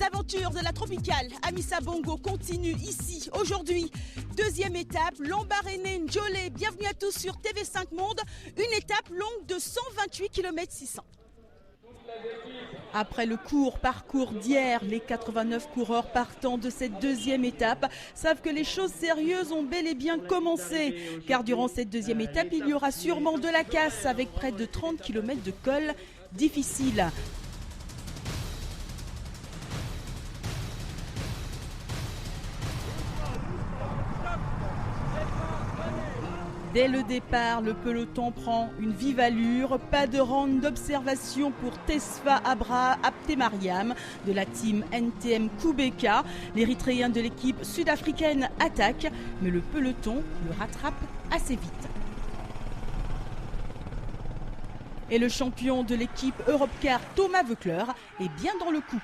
Les aventures de la tropicale Amissa Bongo continuent ici aujourd'hui. Deuxième étape, Lambaréné Njolé. Bienvenue à tous sur TV5 Monde. Une étape longue de 128 km 600. Après le court parcours d'hier, les 89 coureurs partant de cette deuxième étape savent que les choses sérieuses ont bel et bien commencé. Car durant cette deuxième étape, il y aura sûrement de la casse avec près de 30 km de col difficile. Dès le départ, le peloton prend une vive allure. Pas de ronde d'observation pour Tesfa Abra Abtemariam de la team NTM Kubeka. L'Érythréen de l'équipe sud-africaine attaque, mais le peloton le rattrape assez vite. Et le champion de l'équipe Europcar, Thomas Voeckler, est bien dans le coup.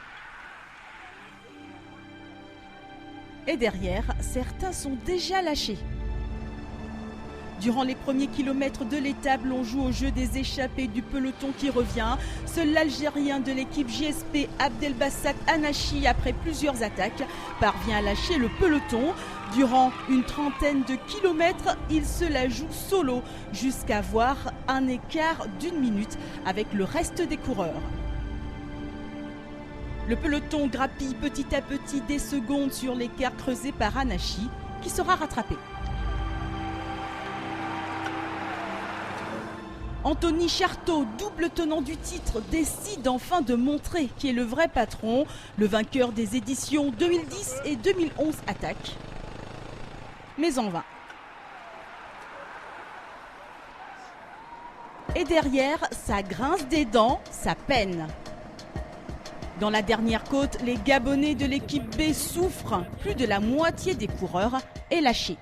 Et derrière, certains sont déjà lâchés. Durant les premiers kilomètres de l'étape, l'on joue au jeu des échappées du peloton qui revient. Seul l'Algérien de l'équipe JSP, Abdelbassat Anachi, après plusieurs attaques, parvient à lâcher le peloton. Durant une trentaine de kilomètres, il se la joue solo jusqu'à avoir un écart d'1 minute avec le reste des coureurs. Le peloton grappille petit à petit des secondes sur l'écart creusé par Anachi, qui sera rattrapé. Anthony Charteau, double tenant du titre, décide enfin de montrer qui est le vrai patron. Le vainqueur des éditions 2010 et 2011 attaque, mais en vain. Et derrière, ça grince des dents, ça peine. Dans la dernière côte, les Gabonais de l'équipe B souffrent. Plus de la moitié des coureurs est lâché.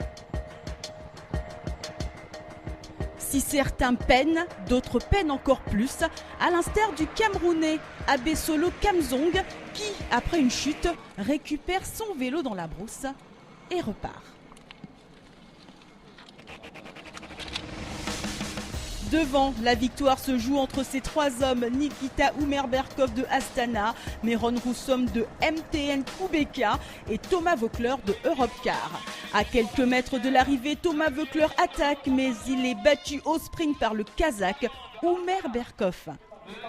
Si certains peinent, d'autres peinent encore plus, à l'instar du Camerounais Abesolo Kamzong qui, après une chute, récupère son vélo dans la brousse et repart. Devant, la victoire se joue entre ces trois hommes, Nikita Umerberkov de Astana, Meron Roussom de MTN Kubeka et Thomas Voeckler de Europcar. À quelques mètres de l'arrivée, Thomas Voeckler attaque, mais il est battu au sprint par le Kazakh Umerberkov.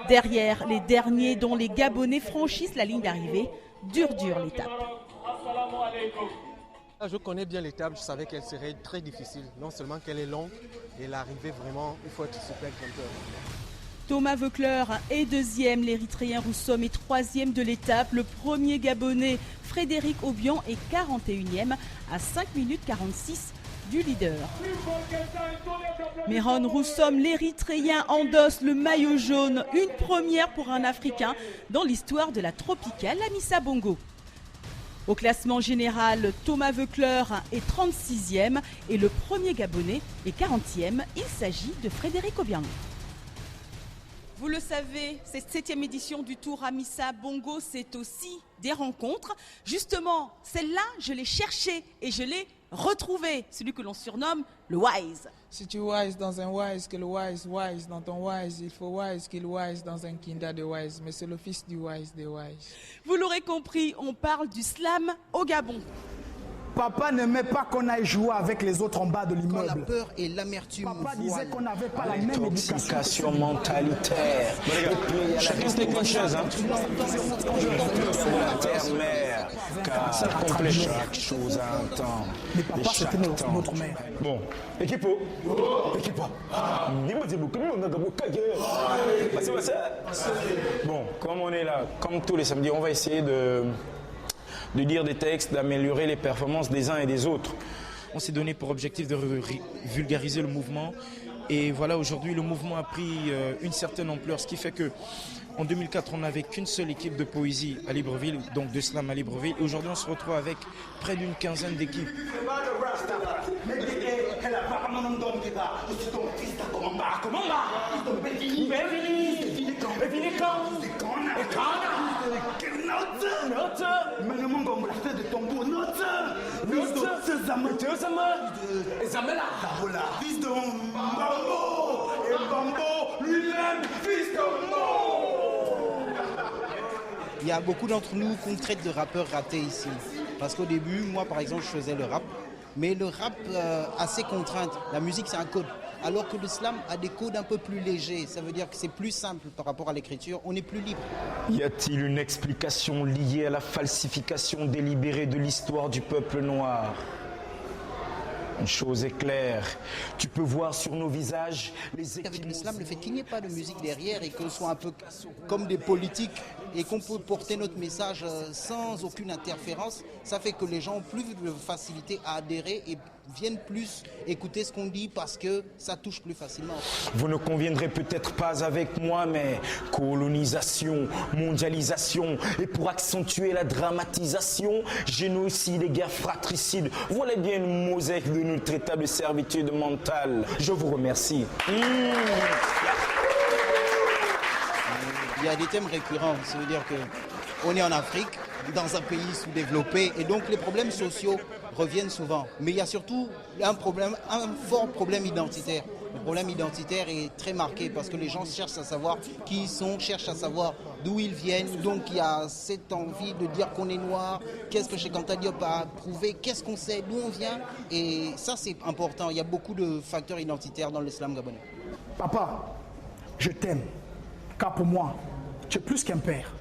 Derrière, les derniers, dont les Gabonais, franchissent la ligne d'arrivée. Dure l'étape. Je connais bien l'étape, je savais qu'elle serait très difficile. Non seulement qu'elle est longue, et l'arrivée vraiment, il faut être super grimpeur. Thomas Voeckler est deuxième, l'Érythréen Roussom est troisième de l'étape. Le premier Gabonais, Frédéric Obian, est 41e à 5 minutes 46 du leader. Meron Roussom, l'Érythréen, endosse le maillot jaune. Une première pour un Africain dans l'histoire de la tropicale Amissa Bongo. Au classement général, Thomas Voeckler est 36e et le premier Gabonais est 40e. Il s'agit de Frédéric Obiang. Vous le savez, cette 7e édition du Tour Amissa Bongo, c'est aussi des rencontres. Justement, celle-là, je l'ai cherchée et je l'ai retrouvée, celui que l'on surnomme le Wise. Si tu wise dans un wise, que le wise dans ton wise, il faut wise qu'il wise dans un kinda de wise, mais c'est le fils du wise des wise. Vous l'aurez compris, on parle du slam au Gabon. Papa n'aimait pas qu'on aille jouer avec les autres en bas de l'immeuble. Quand la peur et l'amertume Papa disait qu'on n'avait pas la même éducation mentalitaire. Et puis il y a la question des choses, hein. Terre-mère, car ça complète chaque chose à un temps. Mais papa, c'était notre mère. Bon, équipo. Bon, comme on est là, comme tous les samedis, on va essayer de dire des textes, d'améliorer les performances des uns et des autres. On s'est donné pour objectif de vulgariser le mouvement. Et voilà, aujourd'hui, le mouvement a pris une certaine ampleur, ce qui fait que en 2004, on n'avait qu'une seule équipe de poésie à Libreville, donc de slam à Libreville. Et aujourd'hui, on se retrouve avec près d'une quinzaine d'équipes. Fils de Bambo, et Bambo lui-même, fils de Mo. Il y a beaucoup d'entre nous qu'on traite de rappeurs ratés ici. Parce qu'au début, moi par exemple, je faisais le rap. Mais le rap a ses contraintes. La musique, c'est un code. Alors que le slam a des codes un peu plus légers. Ça veut dire que c'est plus simple par rapport à l'écriture. On est plus libre. Y a-t-il une explication liée à la falsification délibérée de l'histoire du peuple noir ? Une chose est claire, tu peux voir sur nos visages les Avec l'islam, le fait qu'il n'y ait pas de musique derrière et qu'on soit un peu comme des politiques et qu'on peut porter notre message sans aucune interférence, ça fait que les gens ont plus de facilité à adhérer et viennent plus écouter ce qu'on dit parce que ça touche plus facilement. Vous ne conviendrez peut-être pas avec moi, mais colonisation, mondialisation, et pour accentuer la dramatisation, génocide et guerre fratricide, voilà bien une mosaïque de notre état de servitude mentale. Je vous remercie. Il y a des thèmes récurrents, ça veut dire qu'on est en Afrique, dans un pays sous-développé, et donc les problèmes sociaux reviennent souvent. Mais il y a surtout un fort problème identitaire. Le problème identitaire est très marqué parce que les gens cherchent à savoir qui ils sont, cherchent à savoir d'où ils viennent. Donc il y a cette envie de dire qu'on est noir, qu'est-ce que Cheikh Anta Diop a prouvé, qu'est-ce qu'on sait, d'où on vient. Et ça c'est important, il y a beaucoup de facteurs identitaires dans l'islam gabonais. Papa, je t'aime, car pour moi, tu es plus qu'un père,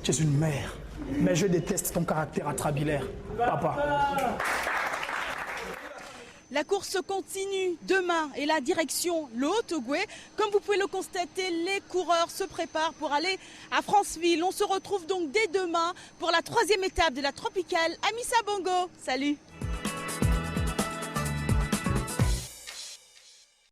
tu es une mère. Mais je déteste ton caractère atrabilaire, papa. La course continue demain et la direction le Haut-Ogooué. Comme vous pouvez le constater, les coureurs se préparent pour aller à Franceville. On se retrouve donc dès demain pour la 3e étape de la Tropicale à Missa Bongo. Salut!